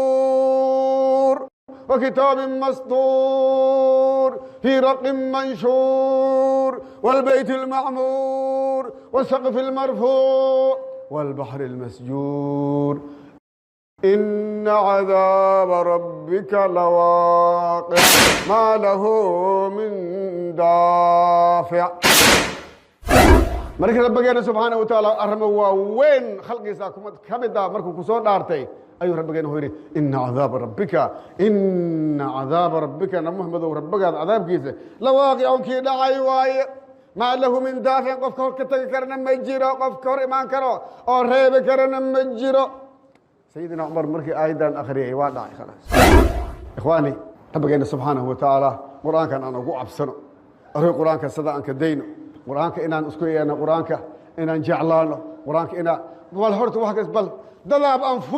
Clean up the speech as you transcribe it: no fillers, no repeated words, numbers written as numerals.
مسطور وكتاب مسطور في رق منشور والبيت المعمور والسقف المرفوع والبحر المسجور إن عذاب ربك لواقع ما له من دافع. markii rabbigeena subxaanahu wa tacaala arrimo waaweyn khalqiisa ka mid ah markuu ku soo dhaartay ayuu rabbigeena u yidhi inna cadaaba rabbika na muxamedow rabbigaada cadaabkiisa la waaqicun kii dhacay waaye maa lahu min daafin qofka hor ka tegi karana ma jiro qofka hor imaan karo oo reebi karana ma jiro. sayidina cumar markii aayaddan akhriyay waa dhacay khalaas. ikhwaani rabbigeena subxaanahu wa tacaala qur-aankan aan ugu cabsano arrin qur-aanka sida aan ka dayno qur-aanka inaan isku yeelno qur-aanka inaan jeclaano qur-aanka inaan bal horta wax kas bal dadaab aan